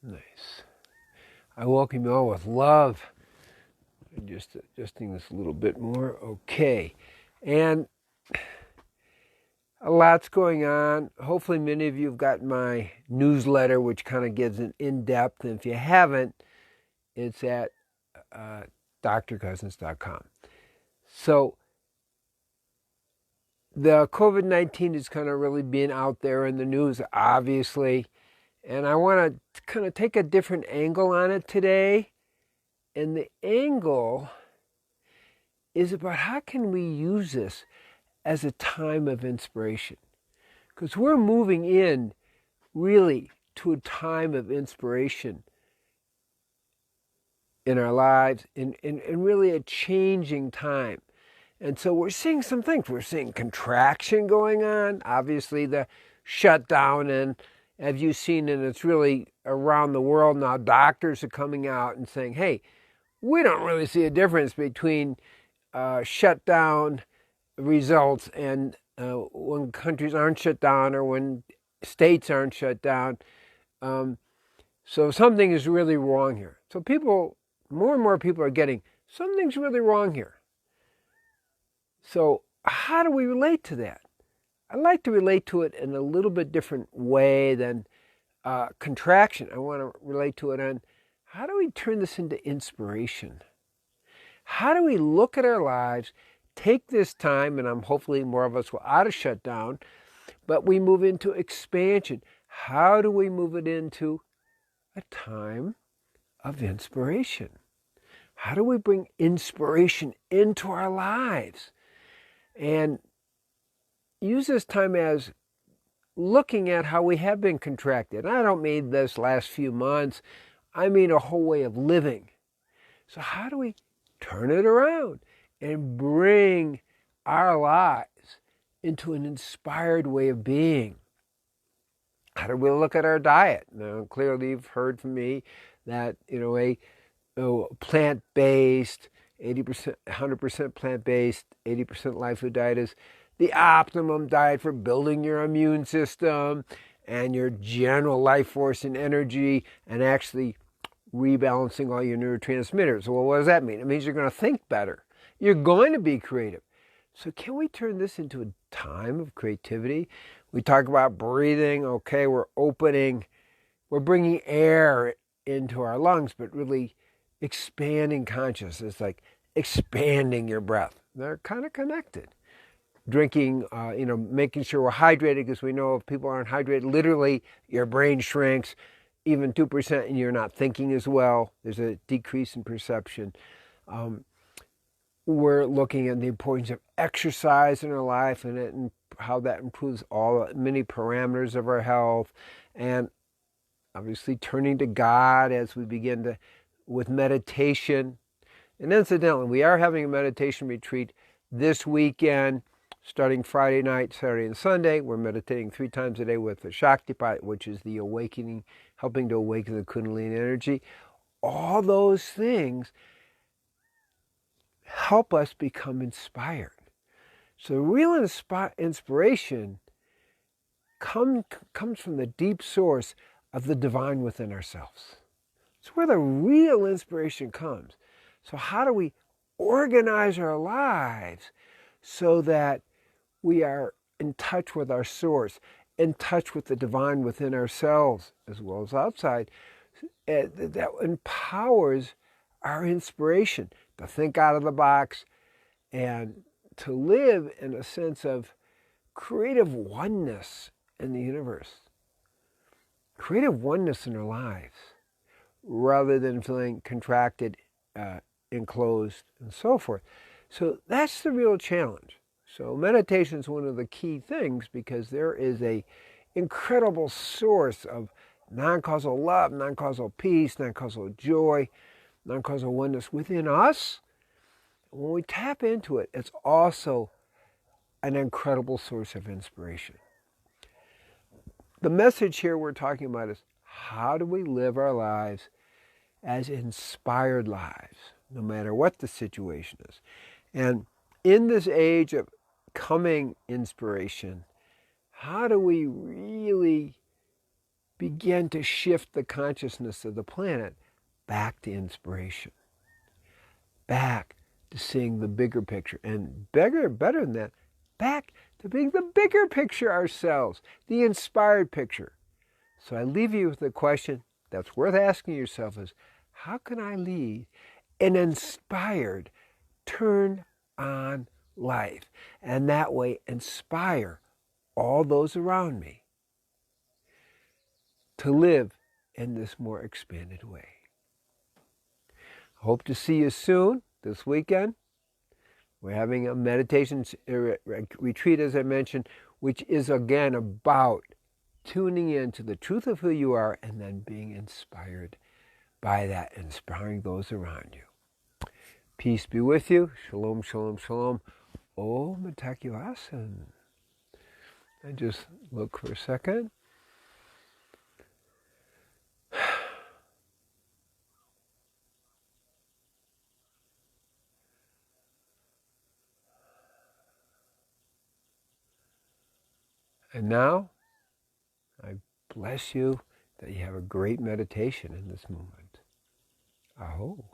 Nice. I welcome you all with love. Just adjusting this a little bit more. Okay. And a lot's going on. Hopefully many of you have gotten my newsletter, which kind of gives an in-depth. And if you haven't, it's at drcousins.com. So the COVID-19 is kind of really being out there in the news, obviously. And I want to kind of take a different angle on it today. And the angle is about how can we use this as a time of inspiration? Because we're moving in really to a time of inspiration in our lives, and really a changing time. And so we're seeing some things. We're seeing contraction going on, obviously the shutdown, and as you've seen, and it's really around the world now, doctors are coming out and saying, hey, we don't really see a difference between shutdown results and when countries aren't shut down or when states aren't shut down. So something is really wrong here. So more and more people are getting, something's really wrong here. So how do we relate to that? I like to relate to it in a little bit different way than contraction. I want to relate to it on how do we turn this into inspiration? How do we look at our lives, take this time, and hopefully more of us will out of shutdown, but we move into expansion. How do we move it into a time of inspiration? How do we bring inspiration into our lives? And use this time as looking at how we have been contracted. I don't mean this last few months. I mean a whole way of living. So how do we turn it around and bring our lives into an inspired way of being? How do we look at our diet? Now, clearly you've heard from me that, a plant-based, 80%, 100% plant-based, 80% live food diet is the optimum diet for building your immune system and your general life force and energy and actually rebalancing all your neurotransmitters. Well, what does that mean? It means you're going to think better. You're going to be creative. So can we turn this into a time of creativity? We talk about breathing. Okay, we're bringing air into our lungs, but really expanding consciousness, like expanding your breath. They're kind of connected. Drinking, making sure we're hydrated, because we know if people aren't hydrated, literally your brain shrinks even 2% and you're not thinking as well. There's a decrease in perception. We're looking at the importance of exercise in our life and how that improves many parameters of our health, and obviously turning to God as we begin with meditation. And incidentally, we are having a meditation retreat this weekend, starting Friday night, Saturday, and Sunday. We're meditating 3 times a day with the Shaktipat, which is the awakening, helping to awaken the Kundalini energy. All those things help us become inspired. So real inspiration comes from the deep source of the divine within ourselves. It's where the real inspiration comes. So how do we organize our lives so that we are in touch with our source, in touch with the divine within ourselves as well as outside, that empowers our inspiration to think out of the box and to live in a sense of creative oneness in the universe, creative oneness in our lives, rather than feeling contracted, enclosed, and so forth. So that's the real challenge. So meditation is one of the key things, because there is an incredible source of non-causal love, non-causal peace, non-causal joy, non-causal oneness within us. When we tap into it, it's also an incredible source of inspiration. The message here we're talking about is, how do we live our lives as inspired lives, no matter what the situation is? And in this age of coming inspiration, how do we really begin to shift the consciousness of the planet back to inspiration, back to seeing the bigger picture, and better than that, back to being the bigger picture ourselves, the inspired picture. So I leave you with a question that's worth asking yourself is, how can I lead an inspired, turn on life, and that way inspire all those around me to live in this more expanded way. Hope to see you soon this weekend. We're having a meditation retreat, as I mentioned, which is again about tuning in to the truth of who you are and then being inspired by that, inspiring those around you. Peace be with you. Shalom, shalom, shalom. Om Taku Asan. And just look for a second. And now, I bless you that you have a great meditation in this moment. Aho.